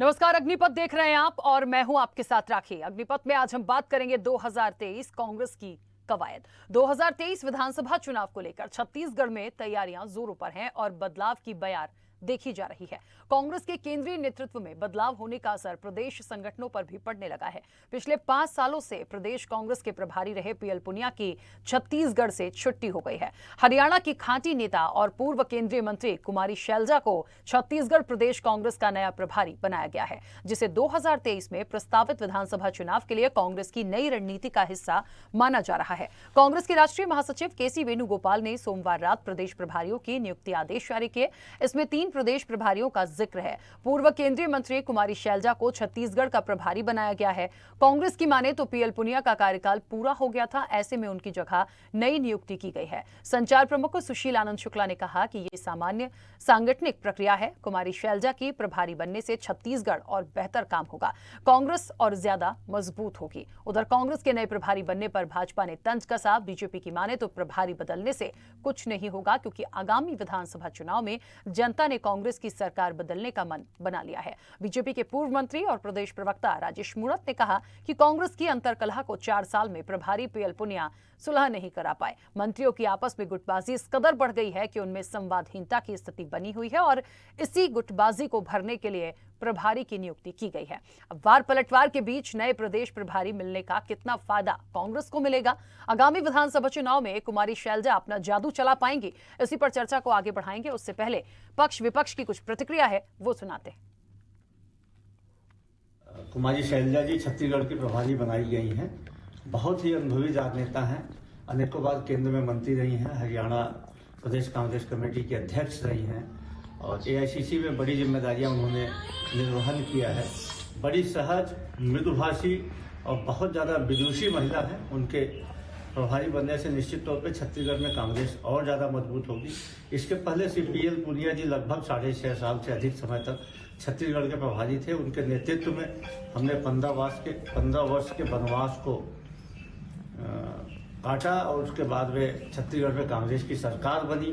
नमस्कार, अग्निपथ देख रहे हैं आप और मैं हूं आपके साथ राखी। अग्निपथ में आज हम बात करेंगे 2023 कांग्रेस की कवायद। 2023 विधानसभा चुनाव को लेकर छत्तीसगढ़ में तैयारियां जोरों पर हैं और बदलाव की बयार देखी जा रही है। कांग्रेस के केंद्रीय नेतृत्व में बदलाव होने का असर प्रदेश संगठनों पर भी पड़ने लगा है। पिछले 5 सालों से प्रदेश कांग्रेस के प्रभारी रहे पीएल पुनिया की छत्तीसगढ़ से छुट्टी हो गई है। हरियाणा की खांटी नेता और पूर्व केंद्रीय मंत्री कुमारी शैलजा को छत्तीसगढ़ प्रदेश कांग्रेस का नया प्रभारी बनाया गया है, जिसे 2023 में प्रस्तावित विधानसभा चुनाव के लिए कांग्रेस की नई रणनीति का हिस्सा माना जा रहा है। कांग्रेस के राष्ट्रीय महासचिव केसी वेणुगोपाल ने सोमवार रात प्रदेश प्रभारियों की नियुक्ति आदेश जारी किए। इसमें 3 प्रदेश प्रभारियों का जिक्र है। पूर्व केंद्रीय मंत्री कुमारी शैलजा को छत्तीसगढ़ का प्रभारी बनाया गया है। कांग्रेस की माने तो पीएल पुनिया का कार्यकाल पूरा हो गया था, ऐसे में उनकी जगह नई नियुक्ति की गई है। संचार प्रमुख सुशील आनंद शुक्ला ने कहा कि ये सामान्य सांगठनिक प्रक्रिया है। कुमारी शैलजा की प्रभारी बनने से छत्तीसगढ़ और बेहतर काम होगा, कांग्रेस और ज्यादा मजबूत होगी। उधर कांग्रेस के नए प्रभारी बनने पर भाजपा ने तंज कसा। बीजेपी की माने तो प्रभारी बदलने से कुछ नहीं होगा, क्योंकि आगामी विधानसभा चुनाव में जनता ने कांग्रेस की सरकार बदलने का मन बना लिया है। बीजेपी के पूर्व मंत्री और प्रदेश प्रवक्ता राजेश मूणत ने कहा कि कांग्रेस की अंतरकलह को 4 साल में प्रभारी पीएल पुनिया सुलह नहीं करा पाए। मंत्रियों की आपस में गुटबाजी इस कदर बढ़ गई है कि उनमें संवादहीनता की स्थिति बनी हुई है और इसी गुटबाजी को भरने के लिए प्रभारी की नियुक्ति की गई है। अब वार पलटवार के बीच नए प्रदेश प्रभारी मिलने का कितना फायदा कांग्रेस को मिलेगा? आगामी विधानसभा चुनाव में कुमारी शैलजा अपना जादू चला पाएंगी? इसी पर चर्चा को आगे बढ़ाएंगे। उससे पहले पक्ष विपक्ष की कुछ प्रतिक्रिया है, वो सुनाते हैं। कुमारी शैलजा जी छत्तीसगढ़ की प्रभारी बनाई गई हैं। बहुत ही अनुभवी राजनेता हैं। अनेकों बार केंद्र में मंत्री रही हैं, हरियाणा प्रदेश कांग्रेस कमेटी की अध्यक्ष रही हैं और एआईसीसी में बड़ी जिम्मेदारियां उन्होंने निर्वहन किया है। बड़ी सहज, मृदुभाषी और बहुत ज़्यादा विदुषी महिला है। उनके प्रभारी बनने से निश्चित तौर पे छत्तीसगढ़ में कांग्रेस और ज़्यादा मजबूत होगी। इसके पहले से पीएल पुनिया जी लगभग 6.5 साल से अधिक समय तक छत्तीसगढ़ के प्रभारी थे। उनके नेतृत्व में हमने 15 वर्ष के वनवास को काटा और उसके बाद वे छत्तीसगढ़ में कांग्रेस की सरकार बनी।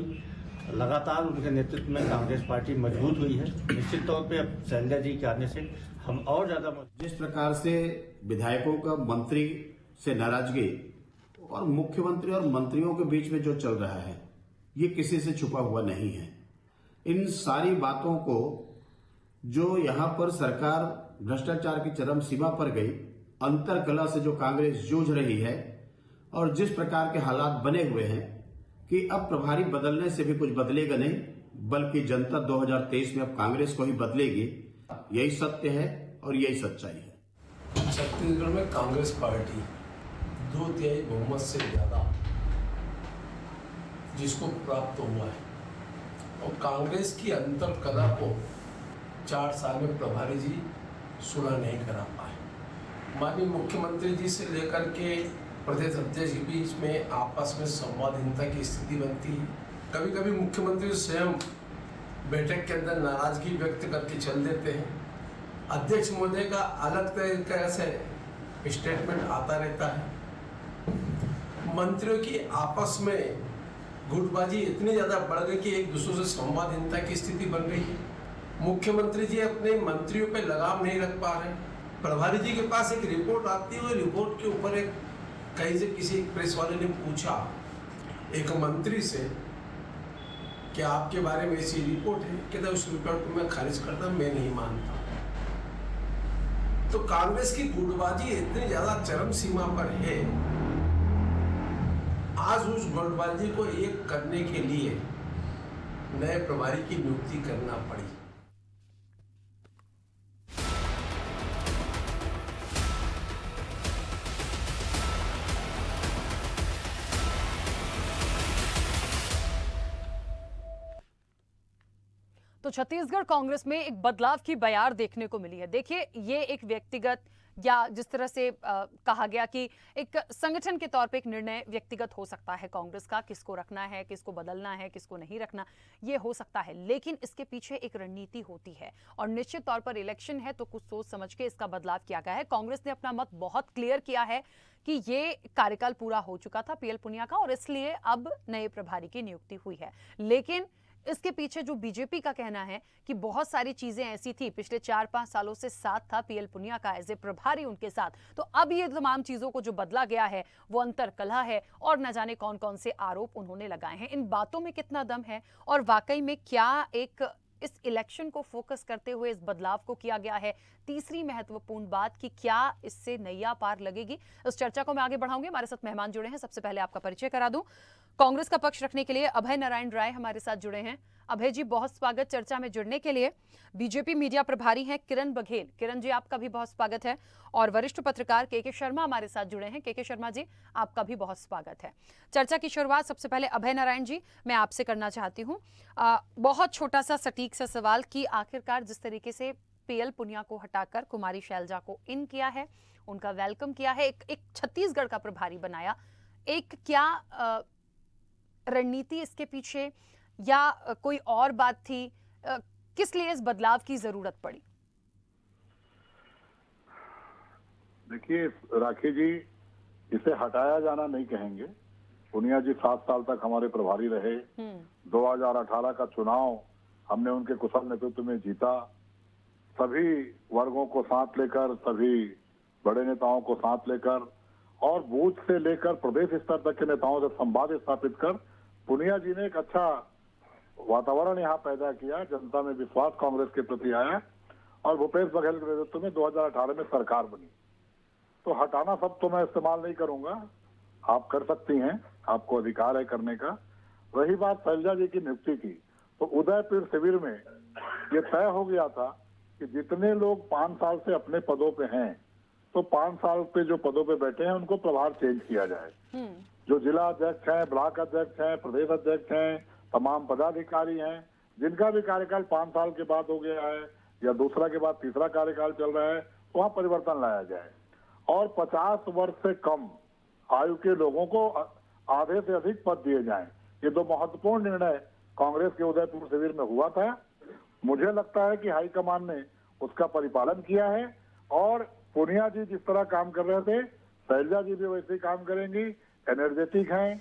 लगातार उनके नेतृत्व में कांग्रेस पार्टी मजबूत हुई है। निश्चित तौर पे अब शैलजा जी के आने से हम और ज्यादा जिस प्रकार से विधायकों का मंत्री से नाराजगी और मुख्यमंत्री और मंत्रियों के बीच में जो चल रहा है, ये किसी से छुपा हुआ नहीं है। इन सारी बातों को जो यहाँ पर सरकार भ्रष्टाचार की चरम सीमा पर गई, अंतरकलह से जो कांग्रेस जूझ रही है और जिस प्रकार के हालात बने हुए हैं कि अब प्रभारी बदलने से भी कुछ बदलेगा नहीं, बल्कि जनता 2023 में अब कांग्रेस को ही बदलेगी। यही सत्य है और यही सच्चाई है। छत्तीसगढ़ में कांग्रेस पार्टी 2/3 बहुमत से ज्यादा जिसको प्राप्त हुआ है और कांग्रेस की अंतरकलह को 4 साल में प्रभारी जी सुलह नहीं करा पाए। माननीय मुख्यमंत्री जी से लेकर के प्रदेश अध्यक्ष के बीच में आपस में संवादहीनता की स्थिति बनती है। कभी कभी मुख्यमंत्री स्वयं बैठक के अंदर नाराजगी व्यक्त करके चल देते हैं। अध्यक्ष महोदय का अलग तरीके से स्टेटमेंट आता रहता है। मंत्रियों की आपस में गुटबाजी इतनी ज्यादा बढ़ गई कि एक दूसरे से संवादहीनता की स्थिति बन रही है। मुख्यमंत्री जी अपने मंत्रियों पे लगाम नहीं रख पा रहे। प्रभारी जी के पास एक रिपोर्ट आती है, रिपोर्ट के ऊपर एक कहीं से किसी प्रेस वाले ने पूछा एक मंत्री से कि आपके बारे में ऐसी रिपोर्ट है, कहता उस रिपोर्ट को मैं खारिज करता, मैं नहीं मानता। तो कांग्रेस की गुटबाजी इतनी ज्यादा चरम सीमा पर है। आज उस गुटबाजी को एक करने के लिए नए प्रभारी की नियुक्ति करना पड़ी। तो छत्तीसगढ़ कांग्रेस में एक बदलाव की बयार देखने को मिली है। देखिए, ये एक व्यक्तिगत या जिस तरह से कहा गया कि एक संगठन के तौर पे एक निर्णय व्यक्तिगत हो सकता है कांग्रेस का, किसको रखना है, किसको बदलना है, किसको नहीं रखना, ये हो सकता है। लेकिन इसके पीछे एक रणनीति होती है और निश्चित तौर पर इलेक्शन है तो कुछ सोच समझ के इसका बदलाव किया गया है। कांग्रेस ने अपना मत बहुत क्लियर किया है कि ये कार्यकाल पूरा हो चुका था पीएल पुनिया का और इसलिए अब नए प्रभारी की नियुक्ति हुई है। लेकिन इसके पीछे जो बीजेपी का कहना है कि बहुत सारी चीजें ऐसी थी, पिछले 4-5 सालों से साथ था पीएल पुनिया का एज ए प्रभारी उनके साथ, तो अब ये तमाम चीजों को जो बदला गया है वो अंतरकलह है और न जाने कौन कौन से आरोप उन्होंने लगाए हैं। इन बातों में कितना दम है और वाकई में क्या एक इस इलेक्शन को फोकस करते हुए इस बदलाव को किया गया है। तीसरी महत्वपूर्ण बात कि क्या इससे नैया पार लगेगी, इस चर्चा को मैं आगे बढ़ाऊंगी। हमारे साथ मेहमान जुड़े हैं, सबसे पहले आपका परिचय करा दूं। कांग्रेस का पक्ष रखने के लिए अभय नारायण राय हमारे साथ जुड़े हैं। अभय जी, बहुत स्वागत चर्चा में जुड़ने के लिए। बीजेपी मीडिया प्रभारी हैं किरण बघेल। किरण जी, आपका भी बहुत स्वागत है। और वरिष्ठ पत्रकार के शर्मा हमारे साथ जुड़े हैं। के शर्मा जी, आपका भी बहुत स्वागत है। चर्चा की शुरुआत सबसे पहले अभय नारायण जी मैं आपसे करना चाहती हूँ। बहुत छोटा सा सटीक सा सवाल कि आखिरकार जिस तरीके से पीएल पुनिया को हटाकर कुमारी शैलजा को इन किया है, उनका वेलकम किया है, एक छत्तीसगढ़ का प्रभारी बनाया, एक क्या रणनीति इसके पीछे या कोई और बात थी? किस लिए इस बदलाव की जरूरत पड़ी? देखिए राखी जी, इसे हटाया जाना नहीं कहेंगे। पुनिया जी 7 साल तक हमारे प्रभारी रहे। 2018 का चुनाव हमने उनके कुशल नेतृत्व में जीता। सभी वर्गों को साथ लेकर, सभी बड़े नेताओं को साथ लेकर और बूथ से लेकर प्रदेश स्तर तक के नेताओं से संवाद स्थापित कर पुनिया जी ने एक अच्छा वातावरण यहाँ पैदा किया। जनता में विश्वास कांग्रेस के प्रति आया और भूपेश बघेल के नेतृत्व में 2018 में सरकार बनी। तो हटाना शब्द तो मैं इस्तेमाल नहीं करूंगा, आप कर सकती हैं, आपको अधिकार है करने का। रही बात शैलजा जी की नियुक्ति की, तो उदयपुर शिविर में ये तय हो गया था कि जितने लोग 5 साल से अपने पदों पे हैं, तो 5 साल पे जो पदों पे बैठे हैं उनको प्रभार चेंज किया जाए। जो जिला अध्यक्ष हैं, ब्लॉक अध्यक्ष हैं, प्रदेश अध्यक्ष हैं, तमाम पदाधिकारी हैं, जिनका भी कार्यकाल 5 साल के बाद हो गया है या दूसरा के बाद तीसरा कार्यकाल चल रहा है, वहाँ परिवर्तन लाया जाए और 50 वर्ष से कम आयु के लोगों को आधे से अधिक पद दिए जाएं। ये 2 महत्वपूर्ण निर्णय कांग्रेस के उदयपुर शिविर में हुआ था। मुझे लगता है कि हाईकमान ने उसका परिपालन किया है और पुनिया जी जिस तरह काम कर रहे थे, शैलजा जी भी वैसे ही काम करेंगी। एनर्जेटिक हैं,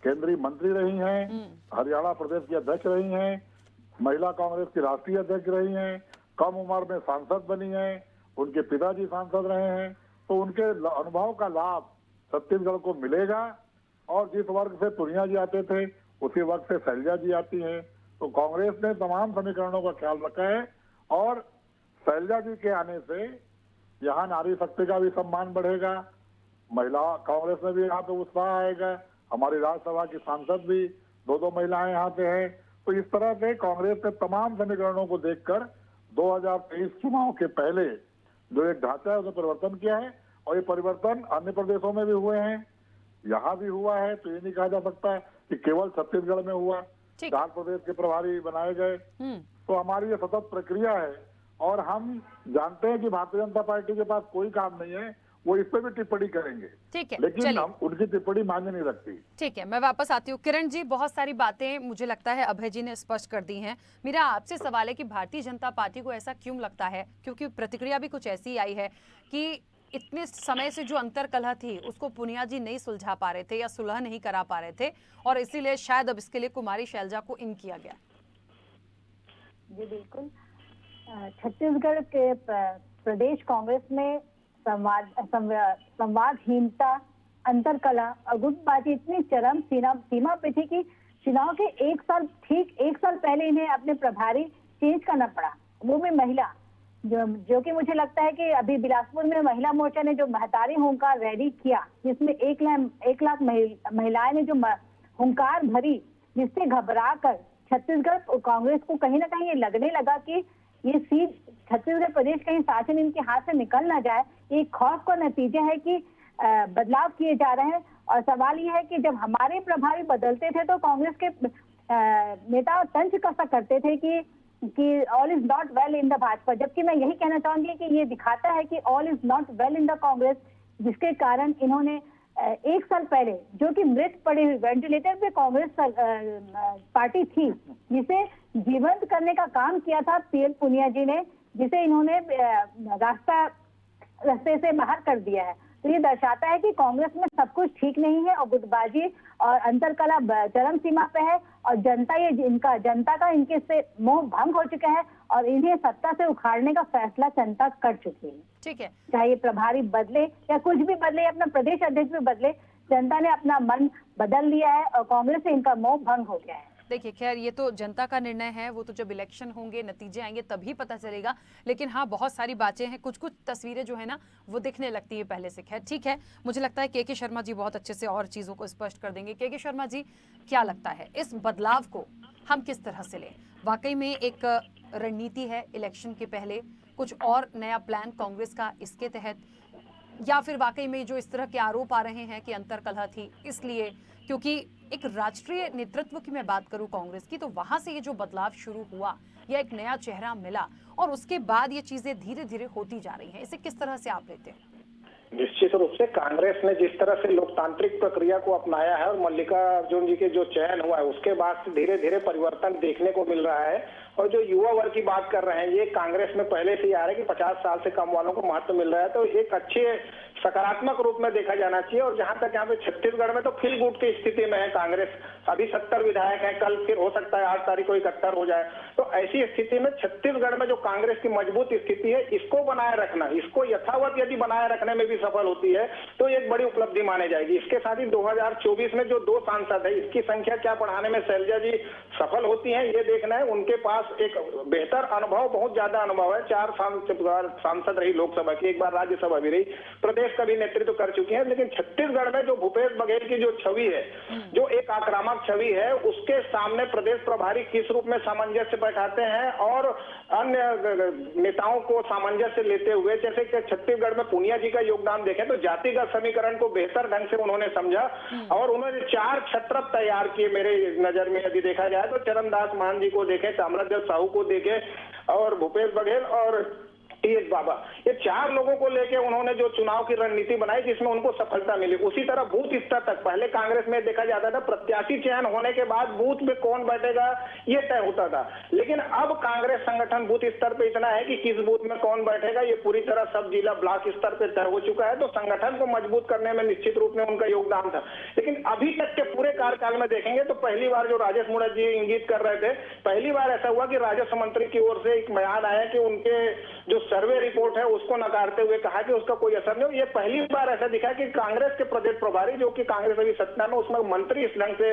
केंद्रीय मंत्री रही हैं, हरियाणा प्रदेश की अध्यक्ष रही हैं, महिला कांग्रेस की राष्ट्रीय अध्यक्ष रही हैं, कम उम्र में सांसद बनी हैं, उनके पिताजी सांसद रहे हैं, तो उनके अनुभव का लाभ छत्तीसगढ़ को मिलेगा। और जिस वर्ग से पुनिया जी आते थे उसी वर्ग से शैलजा जी आती हैं, तो कांग्रेस ने तमाम समीकरणों का ख्याल रखा है और शैलजा जी के आने से यहाँ नारी शक्ति का भी सम्मान बढ़ेगा, महिला कांग्रेस में भी यहाँ पे उत्साह आएगा, हमारी राज्यसभा की सांसद भी 2 महिलाएं यहाँ पे हैं। तो इस तरह से कांग्रेस ने तमाम समीकरणों को देखकर 2023 चुनाव के पहले जो एक ढांचा है उसमें परिवर्तन किया है और ये परिवर्तन अन्य प्रदेशों में भी हुए हैं, यहाँ भी हुआ है। तो ये नहीं कहा जा सकता कि केवल छत्तीसगढ़ में हुआ। 4 प्रदेश के प्रभारी बनाए गए। तो हमारी ये सतत प्रक्रिया है और हम जानते हैं कि भारतीय जनता पार्टी के पास कोई काम नहीं है, वो इस पे भी टिप्पणी करेंगे। ठीक है, लेकिन हम उनकी टिप्पणी मान्य नहीं रखती। ठीक है, मैं वापस आती हूँ। किरण जी, बहुत सारी बातें मुझे लगता है अभय जी ने स्पष्ट कर दी हैं। मेरा आपसे सवाल है कि भारतीय जनता पार्टी को ऐसा क्यों लगता है, क्योंकि प्रतिक्रिया भी कुछ ऐसी आई है कि इतने समय से जो अंतरकलह थी उसको पुनिया जी नहीं सुलझा पा रहे थे या सुलह नहीं करा पा रहे थे और इसीलिए शायद अब इसके लिए कुमारी शैलजा को इन किया गया। जी बिल्कुल, छत्तीसगढ़ के प्रदेश कांग्रेस में संवादहीनता, अंतरकलह और गुटबाजी इतनी चरम सीमा पे थी कि चुनाव के 1 साल पहले इन्हें अपने प्रभारी चेंज करना पड़ा, वो भी महिला, जो कि मुझे लगता है कि अभी बिलासपुर में महिला मोर्चा ने जो महतारी हुंकार रैली किया, जिसमें 1 लाख महिलाएं ने जो हुंकार भरी, जिससे घबरा कर छत्तीसगढ़ कांग्रेस को कहीं ना कहीं ये लगने लगा कि ये सीट छत्तीसगढ़ प्रदेश कहीं शासन इनके हाथ से निकल ना जाए। एक खौफ का नतीजा है कि बदलाव किए जा रहे हैं। और सवाल ये है कि जब हमारे प्रभारी बदलते थे तो कांग्रेस के नेता तंज कसा करते थे कि all is not well in the Bhajpa, जबकि मैं यही कहना चाहूंगी कि ये दिखाता है कि all is not well in the Congress, जिसके कारण इन्होंने 1 साल पहले, जो कि मृत पड़े हुए वेंटिलेटर पे कांग्रेस पार्टी थी, जिसे जीवंत करने का काम किया था पीएल पुनिया जी ने, जिसे इन्होंने रास्ते से बाहर कर दिया है। तो ये दर्शाता है कि कांग्रेस में सब कुछ ठीक नहीं है और गुटबाजी और अंतरकला चरम सीमा पे है और जनता का इनके से मोह भंग हो चुका है और इन्हें सत्ता से उखाड़ने का फैसला जनता कर चुकी है। ठीक है, चाहे ये प्रभारी बदले या कुछ भी बदले, अपना प्रदेश अध्यक्ष भी बदले, जनता ने अपना मन बदल लिया है और कांग्रेस से इनका मोह भंग हो गया है। देखिए खैर ये तो जनता का निर्णय है, वो तो जब इलेक्शन होंगे नतीजे आएंगे तभी पता चलेगा। लेकिन हाँ, बहुत सारी बातें हैं, कुछ कुछ तस्वीरें जो है ना वो दिखने लगती है पहले से। खैर ठीक है, मुझे लगता है के शर्मा जी बहुत अच्छे से और चीज़ों को स्पष्ट कर देंगे। के शर्मा जी, क्या लगता है इस बदलाव को हम किस तरह से लें? वाकई में एक रणनीति है इलेक्शन के पहले, कुछ और नया प्लान कांग्रेस का इसके तहत, या फिर वाकई में जो इस तरह के आरोप आ रहे हैं कि अंतर्कलह थी इसलिए, क्योंकि एक राष्ट्रीय नेतृत्व की मैं बात करूं कांग्रेस की, तो वहां से ये जो बदलाव शुरू हुआ या एक नया चेहरा मिला और उसके बाद ये चीजें धीरे धीरे होती जा रही हैं, इसे किस तरह से आप लेते हैं? निश्चित रूप से कांग्रेस ने जिस तरह से लोकतांत्रिक प्रक्रिया को अपनाया है और मल्लिकार्जुन जी के जो चयन हुआ है उसके बाद से धीरे धीरे परिवर्तन देखने को मिल रहा है। और जो युवा वर्ग की बात कर रहे हैं, ये कांग्रेस में पहले से ही आ रहा है कि 50 साल से कम वालों को महत्व मिल रहा है, तो एक अच्छे सकारात्मक रूप में देखा जाना चाहिए। और जहां तक यहाँ पे छत्तीसगढ़ में तो फील गुड की स्थिति में है कांग्रेस, अभी 70 विधायक हैं, कल फिर हो सकता है 8 तारीख को 71 हो जाए। तो ऐसी स्थिति में छत्तीसगढ़ में जो कांग्रेस की मजबूत स्थिति है, इसको बनाए रखना, इसको यथावत यदि बनाए रखने में भी सफल होती है तो एक बड़ी उपलब्धि मानी जाएगी। इसके साथ ही 2024 में जो 2 सांसद है, इसकी संख्या क्या बढ़ाने में शैलजा जी सफल होती है, ये देखना है। उनके पास एक बेहतर अनुभव, बहुत ज्यादा अनुभव है, 4 सांसद रही लोकसभा की, एक बार राज्यसभा भी रही, प्रदेश का भी नेतृत्व कर चुकी है। लेकिन छत्तीसगढ़ में जो भूपेश बघेल की जो छवि है, जो एक आक्रामक छवि है, उसके सामने प्रदेश प्रभारी किस रूप में सामंजस्य बैठाते हैं और अन्य नेताओं को सामंजस्य लेते हुए, जैसे कि छत्तीसगढ़ में पूनिया जी का योगदान देखें तो जातिगत समीकरण को बेहतर ढंग से उन्होंने समझा और उन्होंने 4 छत्रप तैयार किए। मेरे नजर में यदि देखा जाए तो चरणदास मान जी को देखें, ताम्रध्वज साहू को देखें और भूपेश बघेल और टीएस बाबा, ये 4 लोगों को लेके उन्होंने जो चुनाव की रणनीति बनाई जिसमें उनको सफलता मिली। उसी तरह बूथ स्तर तक पहले कांग्रेस में देखा जाता था प्रत्याशी चयन होने के बाद बूथ में कौन बैठेगा ये तय होता था, लेकिन अब कांग्रेस संगठन बूथ स्तर पे इतना है कि किस बूथ में कौन बैठेगा ये पूरी तरह सब जिला ब्लॉक स्तर पे तय हो चुका है। तो संगठन को मजबूत करने में निश्चित रूप में उनका योगदान था। लेकिन अभी तक के पूरे कार्यकाल में देखेंगे तो पहली बार जो राजेश मुड़ा जी इंगित कर रहे थे, पहली बार ऐसा हुआ कि राजस्व मंत्री की ओर से एक बयान आया कि उनके जो सर्वे रिपोर्ट है उसको नकारते हुए कहा कि उसका कोई असर नहीं हो। ये पहली बार ऐसा दिखा कि कांग्रेस के प्रदेश प्रभारी, जो कि कांग्रेस अभी सत्ता में, उसमें मंत्री इस ढंग से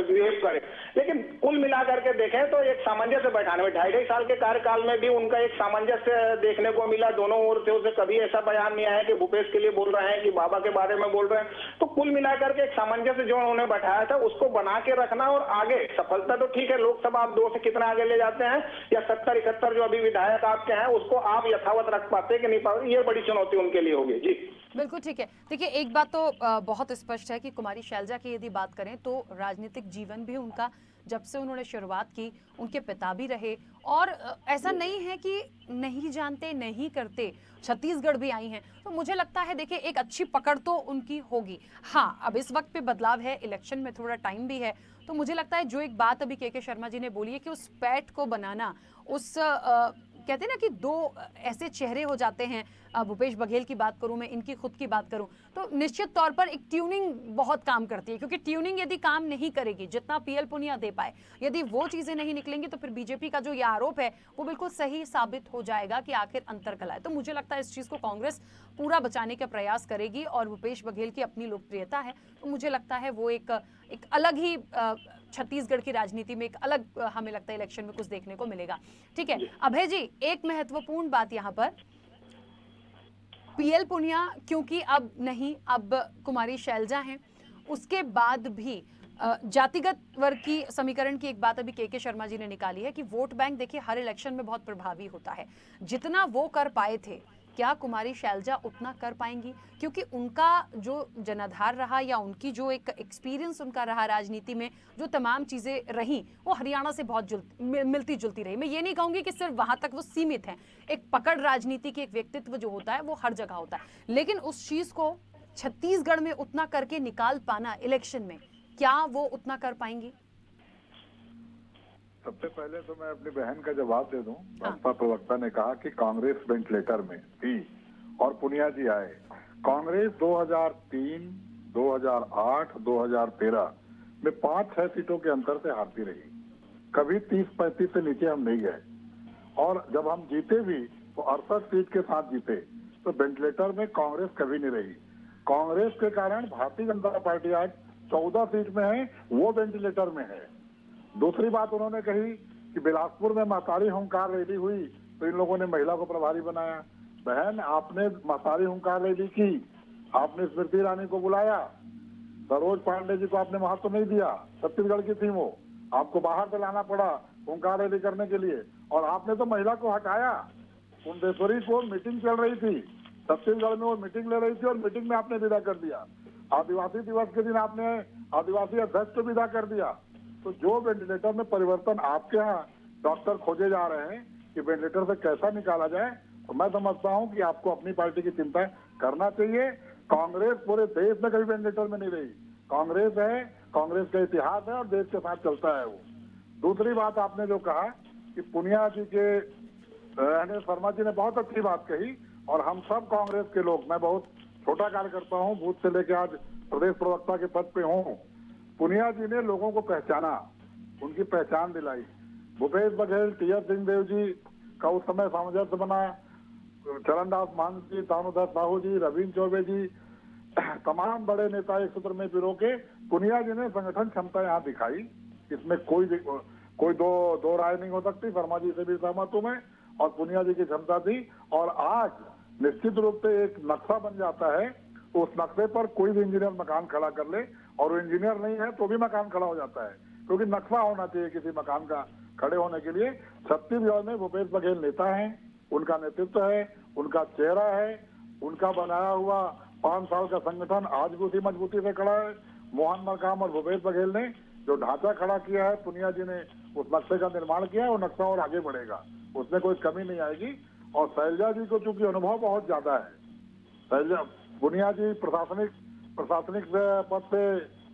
बिहेव करे। लेकिन कुल मिलाकर के देखें तो एक सामंजस्य बैठाने में 2.5 साल के कार्यकाल में भी उनका एक सामंजस्य देखने को मिला। दोनों ओर से उसे कभी ऐसा बयान नहीं आया कि भूपेश के लिए बोल रहे हैं कि बाबा के बारे में बोल रहे हैं। तो कुल मिलाकर के एक सामंजस्य जो उन्होंने बैठाया था उसको बना के रखना और आगे सफलता तो ठीक है, लोकसभा आप 2 से कितना आगे ले जाते हैं या 70-71 जो अभी विधायक आपके हैं उसको आप यथावत रख पाते कि नहीं पाते, ये बड़ी चुनौती उनके लिए होगी। जी बिल्कुल ठीक है। देखिए एक बात तो बहुत स्पष्ट है कि कुमारी शैलजा की यदि बात करें तो राजनीतिक जीवन भी उनका, जब से उन्होंने शुरुआत की, उनके पिता भी रहे और ऐसा नहीं है कि नहीं जानते नहीं करते, छत्तीसगढ़ भी आई हैं, तो मुझे लगता है देखिए एक अच्छी पकड़ तो उनकी होगी। हाँ, अब इस वक्त पे बदलाव है, इलेक्शन में थोड़ा टाइम भी है, तो मुझे लगता है जो एक बात अभी के शर्मा जी ने बोली है कि उस पैठ को बनाना, उस कहते हैं ना कि 2 ऐसे चेहरे हो जाते हैं, भूपेश बघेल की बात करूं मैं, इनकी खुद की बात करूं, तो निश्चित तौर पर एक ट्यूनिंग बहुत काम करती है, क्योंकि ट्यूनिंग यदि काम नहीं करेगी, जितना पीएल पुनिया दे पाए, यदि वो चीजें नहीं निकलेंगी तो फिर बीजेपी का जो ये आरोप है वो बिल्कुल सही साबित हो जाएगा कि आखिर अंतरकला है। तो मुझे लगता है इस चीज को कांग्रेस पूरा बचाने का प्रयास करेगी और भूपेश बघेल की अपनी लोकप्रियता है, तो मुझे लगता है वो एक अलग ही छत्तीसगढ़ की राजनीति में एक अलग, हमें लगता है इलेक्शन में कुछ देखने को मिलेगा। ठीक है अभय जी, एक महत्वपूर्ण बात यहाँ पर, पीएल पुनिया क्योंकि अब नहीं, अब कुमारी शैलजा हैं, उसके बाद भी जातिगत वर्ग की समीकरण की एक बात अभी के शर्मा जी ने निकाली है कि वोट बैंक देखिए हर इलेक्शन में बहुत प्रभावी होता है। जितना वो कर पाए थे, क्या कुमारी शैलजा उतना कर पाएंगी? क्योंकि उनका जो जनाधार रहा या उनकी जो एक एक्सपीरियंस उनका रहा राजनीति में, जो तमाम चीज़ें रहीं वो हरियाणा से बहुत मिलती जुलती रही। मैं ये नहीं कहूँगी कि सिर्फ वहाँ तक वो सीमित हैं, एक पकड़ राजनीति की, एक व्यक्तित्व जो होता है वो हर जगह होता है, लेकिन उस चीज़ को छत्तीसगढ़ में उतना करके निकाल पाना इलेक्शन में, क्या वो उतना कर पाएंगी? सबसे पहले तो मैं अपनी बहन का जवाब दे दूं। भाजपा प्रवक्ता ने कहा कि कांग्रेस वेंटिलेटर में थी और पुनिया जी आए। कांग्रेस 2003, 2008, 2013 में 5-6 सीटों के अंतर से हारती रही। कभी 30-35 से नीचे हम नहीं गए और जब हम जीते भी तो 68 सीट के साथ जीते। तो वेंटिलेटर में कांग्रेस कभी नहीं रही। कांग्रेस के कारण भारतीय जनता पार्टी आज 14 सीट में है, वो वेंटिलेटर में है। दूसरी बात उन्होंने कही कि बिलासपुर में महतारी हुंकार रैली हुई तो इन लोगों ने महिला को प्रभारी बनाया। बहन, आपने महतारी हुंकार रैली की, आपने स्मृति ईरानी को बुलाया, सरोज पांडे जी को आपने महत्व नहीं दिया, छत्तीसगढ़ की थी वो, आपको बाहर से लाना पड़ा हुंकार रैली करने के लिए और आपने तो महिला को हटाया। कुंडेश्वरी को मीटिंग चल रही थी, छत्तीसगढ़ में वो मीटिंग ले रही थी और मीटिंग में आपने विदा कर दिया। आदिवासी दिवस के दिन आपने आदिवासी अध्यक्ष को विदा कर दिया। तो जो वेंटिलेटर में परिवर्तन आपके यहाँ डॉक्टर खोजे जा रहे हैं कि वेंटिलेटर से कैसा निकाला जाए, तो मैं समझता हूं कि आपको अपनी पार्टी की चिंता करना चाहिए। कांग्रेस पूरे देश में कभी वेंटिलेटर में नहीं रही। कांग्रेस है, कांग्रेस का इतिहास है और देश के साथ चलता है वो। दूसरी बात आपने जो कहा कि पुनिया जी के शर्मा जी ने बहुत अच्छी बात कही और हम सब कांग्रेस के लोग, मैं बहुत छोटा कार्यकर्ता हूं, बूथ से लेकर आज प्रदेश प्रवक्ता के पद पे हूं। पुनिया जी ने लोगों को पहचाना, उनकी पहचान दिलाई। भूपेश बघेल, टी.एस. सिंहदेव जी का उस समय सामंजस्य बना, चरणदास मान जी, दामोदर साहू जी, रविंद्र चौबे जी, तमाम बड़े नेता एक सूत्र में पिरो के पुनिया जी ने संगठन क्षमता यहाँ दिखाई। इसमें कोई दो राय नहीं हो सकती। शर्मा जी से भी सहमत हूं मैं और पुनिया जी की क्षमता थी। और आज निश्चित रूप से एक नक्शा बन जाता है, उस नक्शे पर कोई भी इंजीनियर मकान खड़ा कर ले और वो इंजीनियर नहीं है तो भी मकान खड़ा हो जाता है, क्योंकि नक्शा होना चाहिए किसी मकान का खड़े होने के लिए। छत्तीसगढ़ में भूपेश बघेल नेता हैं, उनका नेतृत्व है, उनका चेहरा है, उनका बनाया हुआ 5 साल का संगठन आज भी उसी मजबूती से खड़ा है। मोहन मरकाम और भूपेश बघेल ने जो ढांचा खड़ा किया है, पुनिया जी ने उस नक्शे का निर्माण किया है, वो नक्शा और आगे बढ़ेगा, उसमें कोई कमी नहीं आएगी। और शैलजा जी को चूंकि अनुभव बहुत ज्यादा है, शैलजा पुनिया जी प्रशासनिक पद से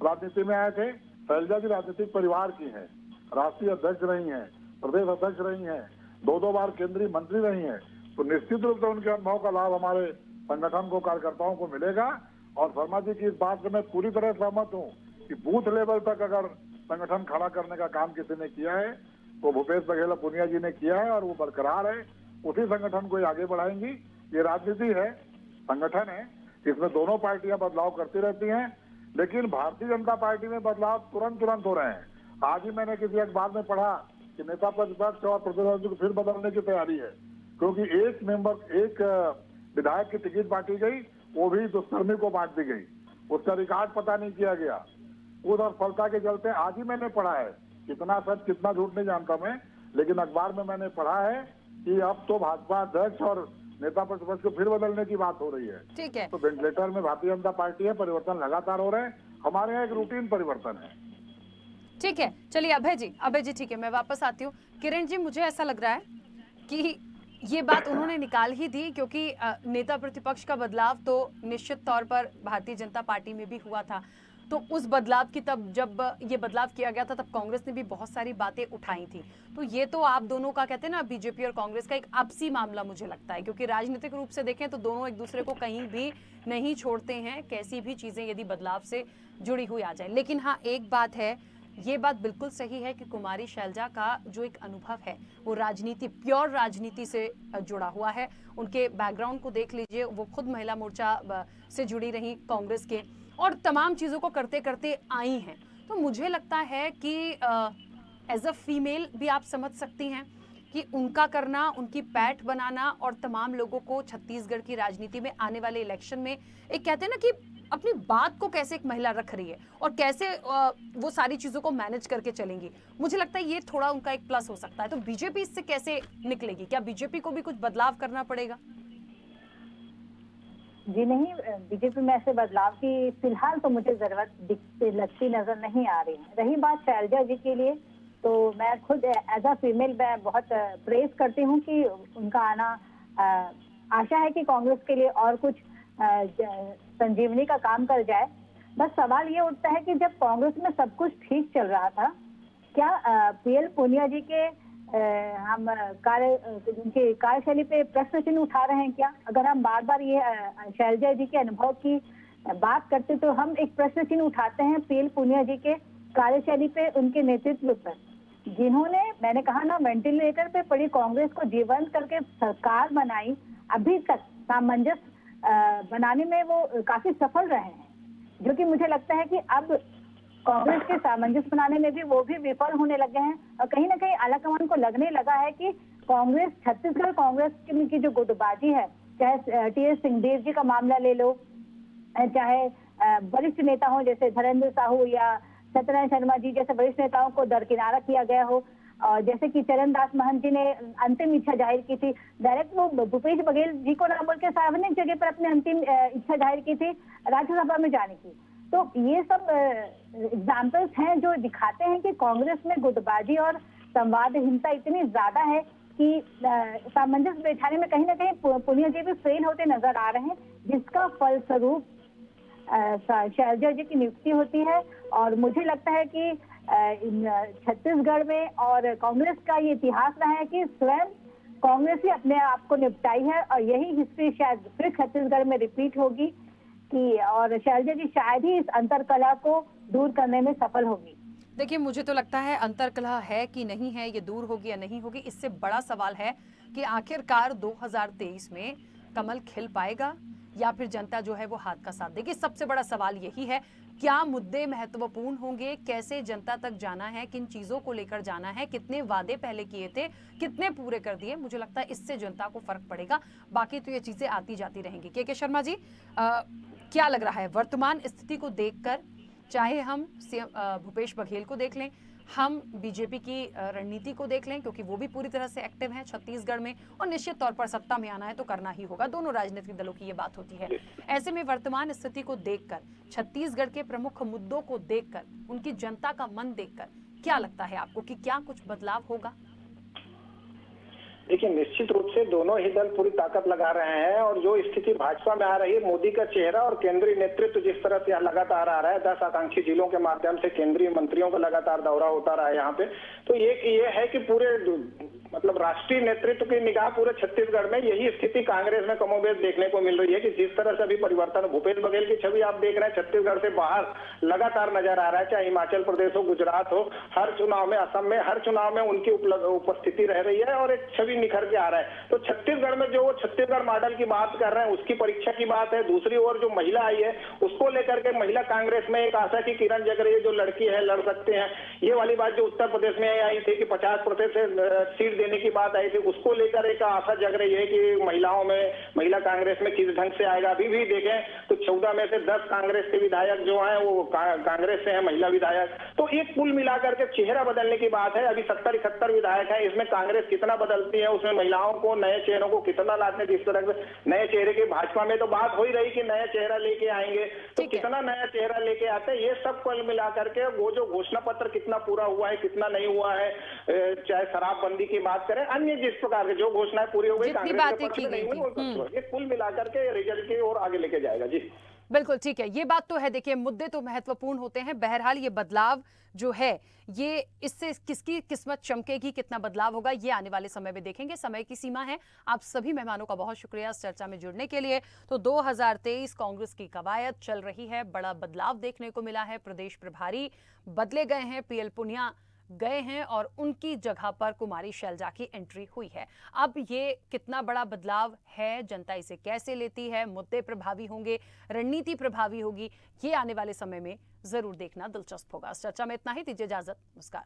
राजनीति में आए थे। शैलजा जी राजनीतिक परिवार की हैं, राष्ट्रीय अध्यक्ष रही हैं, प्रदेश अध्यक्ष रही हैं, 2 बार केंद्रीय मंत्री रही हैं। तो निश्चित रूप से उनके अनुभव का लाभ हमारे संगठन को, कार्यकर्ताओं को मिलेगा। और शर्मा जी की इस बात से मैं पूरी तरह सहमत हूँ कि बूथ लेवल तक अगर संगठन खड़ा करने का काम किसी ने किया है तो भूपेश बघेल और पुनिया जी ने किया है और वो बरकरार है। उसी संगठन को आगे बढ़ाएंगी। ये राजनीति है, संगठन है, इसमें दोनों पार्टियां बदलाव करती रहती हैं, लेकिन भारतीय जनता पार्टी में बदलाव तुरंत हो रहे हैं। आज ही मैंने किसी अखबार में पढ़ा कि नेता प्रतिपक्ष और प्रधानमंत्री को फिर बदलने की तैयारी है, क्योंकि एक विधायक की टिकट बांटी गई, वो भी दुष्कर्मी को बांट दी गई, उसका रिकॉर्ड पता नहीं किया गया। उस असफलता के चलते आज ही मैंने पढ़ा है, कितना सच कितना झूठ नहीं जानता मैं, लेकिन अखबार में मैंने पढ़ा है कि अब तो भाजपा अध्यक्ष और नेता प्रतिपक्ष को फिर बदलने की बात हो रही है। ठीक है, तो वेंटिलेटर में भारतीय जनता पार्टी है, परिवर्तन लगातार हो रहे हैं। हमारे यहाँ एक रूटीन परिवर्तन है। ठीक है, चलिए अभय जी ठीक है, मैं वापस आती हूँ। किरण जी, मुझे ऐसा लग रहा है कि ये बात उन्होंने निकाल ही दी, क्योंकि नेता प्रतिपक्ष का बदलाव तो निश्चित तौर पर भारतीय जनता पार्टी में भी हुआ था। तो उस बदलाव की जब ये बदलाव किया गया था तब कांग्रेस ने भी बहुत सारी बातें उठाई थी। तो ये तो आप दोनों का, कहते हैं ना, बीजेपी और कांग्रेस का एक आपसी मामला मुझे लगता है, क्योंकि राजनीतिक रूप से देखें तो दोनों एक दूसरे को कहीं भी नहीं छोड़ते हैं, कैसी भी चीजें यदि बदलाव से जुड़ी हुई आ जाए। लेकिन हाँ, एक बात है, ये बात बिल्कुल सही है कि कुमारी शैलजा का जो एक अनुभव है वो राजनीति, प्योर राजनीति से जुड़ा हुआ है। उनके बैकग्राउंड को देख लीजिए, वो खुद महिला मोर्चा से जुड़ी रही कांग्रेस के, और तमाम चीज़ों को करते करते आई हैं। तो मुझे लगता है कि एज अ फीमेल भी आप समझ सकती हैं कि उनका करना, उनकी पैठ बनाना और तमाम लोगों को छत्तीसगढ़ की राजनीति में आने वाले इलेक्शन में एक, कहते हैं ना, कि अपनी बात को कैसे एक महिला रख रही है और कैसे वो सारी चीज़ों को मैनेज करके चलेंगी। मुझे लगता है ये थोड़ा उनका एक प्लस हो सकता है। तो बीजेपी इससे कैसे निकलेगी? क्या बीजेपी को भी कुछ बदलाव करना पड़ेगा? जी नहीं, बीजेपी में ऐसे बदलाव की फिलहाल तो मुझे जरूरत लगती नजर नहीं आ रही है। रही बात शैलजा जी के लिए, तो मैं खुद एज अ फीमेल मैं बहुत प्रेस करती हूँ कि उनका आना, आशा है कि कांग्रेस के लिए और कुछ संजीवनी का काम कर जाए। बस सवाल ये उठता है कि जब कांग्रेस में सब कुछ ठीक चल रहा था, क्या पीएल पुनिया जी के हम उनकी कार्यशैली पे प्रश्न चिन्ह उठा रहे हैं क्या? अगर हम बार बार ये शैलजा जी के अनुभव की बात करते तो हम एक प्रश्न चिन्ह उठाते हैं पीएल पुनिया जी के कार्यशैली पे, उनके नेतृत्व पर, जिन्होंने, मैंने कहा ना, वेंटिलेटर पे पड़ी कांग्रेस को जीवंत करके सरकार बनाई। अभी तक सामंजस्य बनाने में वो काफी सफल रहे हैं, जो कि मुझे लगता है कि अब कांग्रेस के सामंजस्य बनाने में भी वो भी विफल होने लगे हैं। और कहीं ना कहीं आलाकमान को लगने लगा है कि कांग्रेस, छत्तीसगढ़ कांग्रेस की जो गुटबाजी है, चाहे टीएस सिंहदेव जी का मामला ले लो, चाहे वरिष्ठ नेता हो जैसे धर्मेंद्र साहू या सत्यनारायण शर्मा जी जैसे वरिष्ठ नेताओं को दरकिनारा किया गया हो, और जैसे कि चरणदास महंत जी ने अंतिम इच्छा जाहिर की थी, डायरेक्ट वो भूपेश बघेल जी को ना बोल के सार्वजनिक जगह पर अपनी अंतिम इच्छा जाहिर की थी राज्यसभा में जाने की। तो ये सब एग्जाम्पल्स हैं जो दिखाते हैं कि कांग्रेस में गुटबाजी और संवादहीनता इतनी ज्यादा है कि सामंजस्य बैठाने में कहीं ना कहीं पुनिया जी भी फेल होते नजर आ रहे हैं, जिसका फलस्वरूप शैलजा जी की नियुक्ति होती है। और मुझे लगता है कि छत्तीसगढ़ में और कांग्रेस का ये इतिहास रहा है कि स्वयं कांग्रेस ही अपने आप को निपटाई है, और यही हिस्ट्री शायद फिर छत्तीसगढ़ में रिपीट होगी कि, और शैलजा जी शायद ही इस अंतरकला को दूर करने में सफल होगी। देखिए, मुझे तो लगता है अंतरकलह है कि नहीं है, ये दूर होगी या नहीं होगी, इससे बड़ा सवाल है कि आखिरकार 2023 में कमल खिल पाएगा या फिर जनता जो है वो हाथ का साथ देगी। सबसे बड़ा सवाल यही है, क्या मुद्दे महत्वपूर्ण होंगे, कैसे जनता तक जाना है, किन चीजों को लेकर जाना है, कितने वादे पहले किए थे, कितने पूरे कर दिए। मुझे लगता है इससे जनता को फर्क पड़ेगा, बाकी तो ये चीजें आती जाती रहेंगी। के शर्मा जी, क्या लग रहा है वर्तमान स्थिति को देखकर, चाहे हम भूपेश बघेल को देख लें, हम बीजेपी की रणनीति को देख लें, क्योंकि वो भी पूरी तरह से एक्टिव हैं छत्तीसगढ़ में, और निश्चित तौर पर सत्ता में आना है तो करना ही होगा, दोनों राजनीतिक दलों की ये बात होती है। ऐसे में वर्तमान स्थिति को देखकर, छत्तीसगढ़ के प्रमुख मुद्दों को देखकर, उनकी जनता का मन देखकर, क्या लगता है आपको कि क्या कुछ बदलाव होगा? देखिए, निश्चित रूप से दोनों ही दल पूरी ताकत लगा रहे हैं, और जो स्थिति भाजपा में आ रही है, मोदी का चेहरा और केंद्रीय नेतृत्व जिस तरह से लगातार आ रहा है, 10 आकांक्षी जिलों के माध्यम से केंद्रीय मंत्रियों का लगातार दौरा होता रहा है यहाँ पे, तो ये है कि पूरे मतलब राष्ट्रीय नेतृत्व की निगाह पूरे छत्तीसगढ़ में, यही स्थिति कांग्रेस में कमोबेश देखने को मिल रही है कि जिस तरह से अभी परिवर्तन, भूपेश बघेल की छवि आप देख रहे हैं छत्तीसगढ़ से बाहर लगातार नजर आ रहा है, चाहे हिमाचल प्रदेश हो, गुजरात हो, हर चुनाव में, असम में, हर चुनाव में उनकी उपस्थिति रह रही है और एक छवि निखर के आ रहा है। तो छत्तीसगढ़ में जो छत्तीसगढ़ मॉडल की बात कर रहे हैं, उसकी परीक्षा की बात है। दूसरी ओर जो महिला आई है, उसको लेकर के महिला कांग्रेस में एक आशा की किरण जग रही है, जो लड़की है लड़ सकते हैं, ये वाली बात जो उत्तर प्रदेश में आई थी कि 50% सीट देने की बात आई थी, उसको लेकर एक आशा जग रही है कि महिलाओं में, महिला कांग्रेस में किस ढंग से आएगा। अभी भी देखें तो 14 में से 10 कांग्रेस के विधायक जो हैं वो कांग्रेस से हैं, महिला विधायक। तो एक कुल मिलाकर के चेहरा बदलने की बात है। अभी 70-71 विधायक हैं, इसमें कांग्रेस कितना बदलती है, उसमें महिलाओं को, नए चेहरों को कितना लाते हैं। जिस तरह से नए चेहरे की भाजपा में तो बात हो ही रही कि नया चेहरा लेके आएंगे, तो कितना नया चेहरा लेके आते हैं, ये सब कुल मिलाकर के वो जो घोषणा पत्र कितना पूरा हुआ है, कितना नहीं हुआ है, चाहे शराबबंदी की बात करें, अन्य जिस प्रकार के जो घोषणाएं पूरी हो गई, कांग्रेस के पक्ष में नहीं हुई, ये कुल मिलाकर के रिजल्ट की ओर आगे लेके जाएगा। जी बिल्कुल ठीक है, ये बात तो है। देखिए, मुद्दे तो महत्वपूर्ण होते हैं। बहरहाल ये बदलाव जो है, ये इससे किसकी किस्मत चमकेगी, कितना बदलाव होगा, ये आने वाले समय में देखेंगे। समय की सीमा है। आप सभी मेहमानों का बहुत शुक्रिया इस चर्चा में जुड़ने के लिए। तो 2023 कांग्रेस की कवायद चल रही है, बड़ा बदलाव देखने को मिला है। प्रदेश प्रभारी बदले गए हैं, पीएल पुनिया गए हैं और उनकी जगह पर कुमारी शैलजा की एंट्री हुई है। अब ये कितना बड़ा बदलाव है, जनता इसे कैसे लेती है, मुद्दे प्रभावी होंगे, रणनीति प्रभावी होगी, ये आने वाले समय में जरूर देखना दिलचस्प होगा। इस चर्चा में इतना ही, दीजिए इजाजत, नमस्कार।